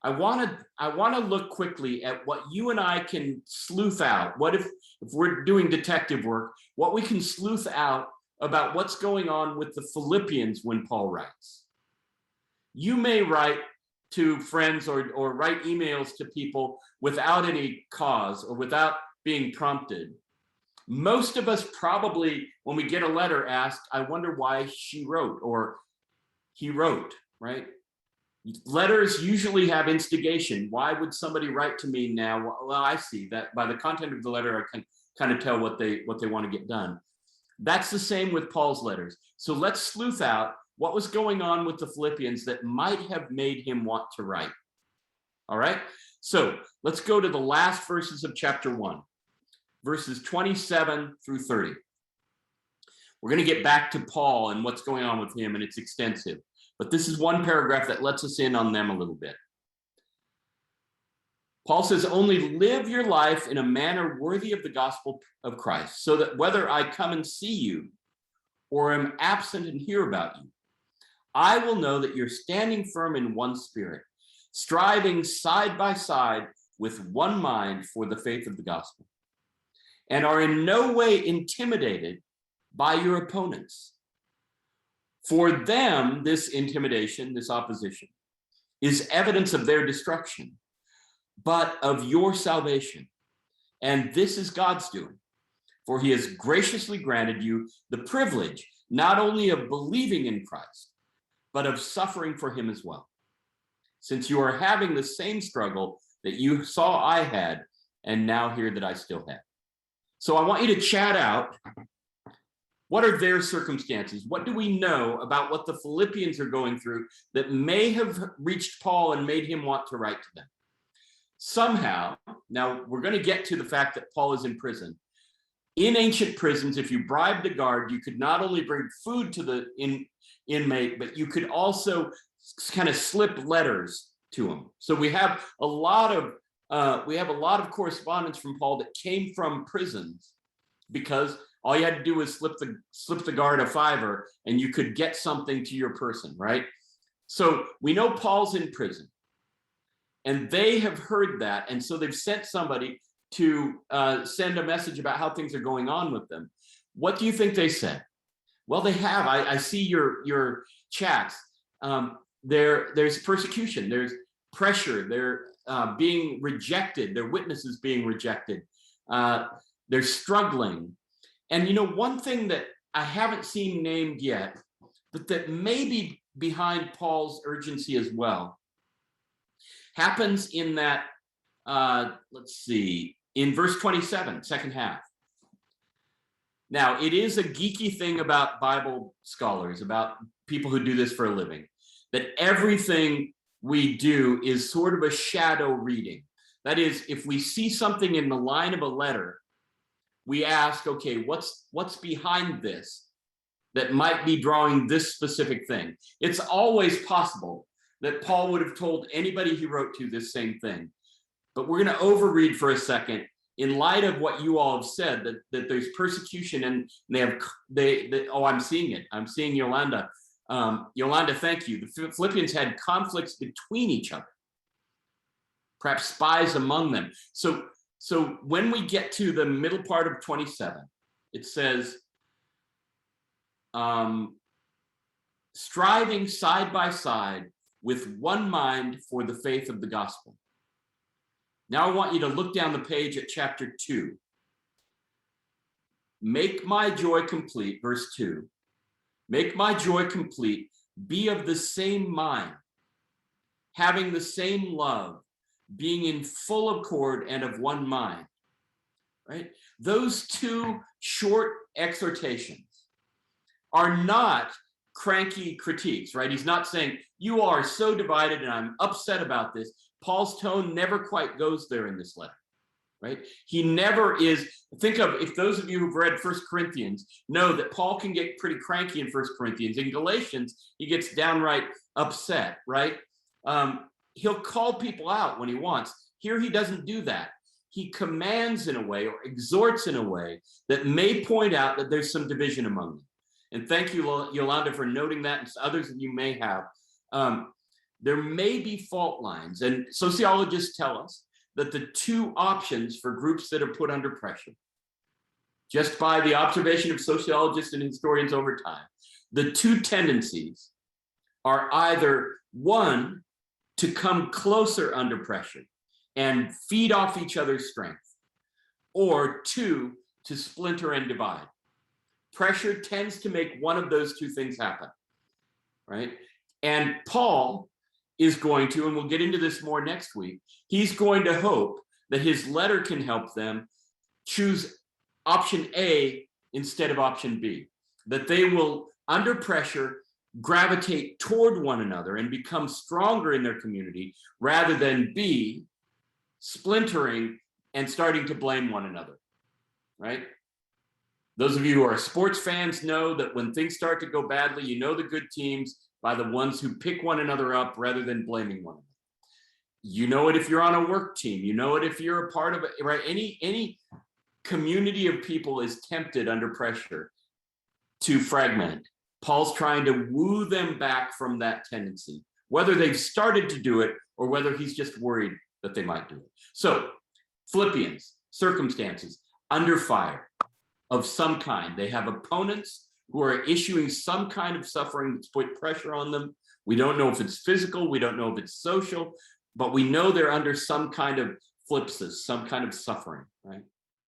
I want to look quickly at what you and I can sleuth out. What if we're doing detective work, what we can sleuth out about what's going on with the Philippians when Paul writes. You may write to friends or write emails to people without any cause or without being prompted. Most of us probably, when we get a letter, ask, I wonder why she wrote or he wrote, right? Letters usually have instigation. Why would somebody write to me now? Well, I see that by the content of the letter, I can kind of tell what they want to get done. That's the same with Paul's letters. So let's sleuth out what was going on with the Philippians that might have made him want to write. All right. So let's go to the last verses of chapter 1, verses 27 through 30. We're going to get back to Paul and what's going on with him, and it's extensive. But this is one paragraph that lets us in on them a little bit. Paul says, only live your life in a manner worthy of the gospel of Christ, so that whether I come and see you or am absent and hear about you, I will know that you're standing firm in one spirit, striving side by side with one mind for the faith of the gospel, and are in no way intimidated by your opponents. For them, this intimidation, this opposition, is evidence of their destruction, but of your salvation. And this is God's doing, for he has graciously granted you the privilege not only of believing in Christ, but of suffering for him as well, since you are having the same struggle that you saw I had, and now hear that I still have. So I want you to chat out. What are their circumstances? What do we know about what the Philippians are going through that may have reached Paul and made him want to write to them? Somehow, now we're going to get to the fact that Paul is in prison. In ancient prisons, if you bribed a guard, you could not only bring food to the inmate, but you could also kind of slip letters to him. So we have a lot of correspondence from Paul that came from prisons, because all you had to do was slip the guard a $5 and you could get something to your person, right? So we know Paul's in prison, and they have heard that, and so they've sent somebody to send a message about how things are going on with them. What do you think they said? Well, they have. I see your chats. There's persecution. There's pressure. They're being rejected. Their witnesses being rejected. They're struggling. And you know, one thing that I haven't seen named yet, but that may be behind Paul's urgency as well, happens in that, let's see, in verse 27, second half. Now, it is a geeky thing about Bible scholars, about people who do this for a living, that everything we do is sort of a shadow reading. That is, if we see something in the line of a letter, we ask, okay, what's behind this that might be drawing this specific thing? It's always possible that Paul would have told anybody he wrote to this same thing. But we're going to overread for a second in light of what you all have said, that there's persecution, and I'm seeing it. I'm seeing Yolanda. Yolanda, thank you. The Philippians had conflicts between each other, perhaps spies among them. So when we get to the middle part of 27, it says, striving side by side with one mind for the faith of the gospel. Now I want you to look down the page at chapter 2. Make my joy complete, verse 2. Make my joy complete, be of the same mind, having the same love, being in full accord and of one mind, right? Those two short exhortations are not cranky critiques, right? He's not saying, you are so divided and I'm upset about this. Paul's tone never quite goes there in this letter, right? He never is. Think of, if those of you who've read 1 Corinthians know that Paul can get pretty cranky in 1 Corinthians. In Galatians, he gets downright upset, right? He'll call people out when he wants. Here he doesn't do that. He commands in a way, or exhorts in a way, that may point out that there's some division among them. And thank you, Yolanda, for noting that, and others of you may have. there may be fault lines. And sociologists tell us that the two options for groups that are put under pressure, just by the observation of sociologists and historians over time, the two tendencies are either one, to come closer under pressure and feed off each other's strength, or two, to splinter and divide. Pressure tends to make one of those two things happen, right? And Paul is going to, and we'll get into this more next week, he's going to hope that his letter can help them choose option A instead of option B, that they will, under pressure, gravitate toward one another and become stronger in their community, rather than B, splintering and starting to blame one another, right? Those of you who are sports fans know that when things start to go badly, you know the good teams by the ones who pick one another up rather than blaming one another. You know it if you're on a work team. You know it if you're a part of it, right? Any community of people is tempted under pressure to fragment. Paul's trying to woo them back from that tendency, whether they've started to do it or whether he's just worried that they might do it. So Philippians, circumstances, under fire of some kind. They have opponents who are issuing some kind of suffering that's put pressure on them. We don't know if it's physical, we don't know if it's social, but we know they're under some kind of phlipsis, some kind of suffering, right?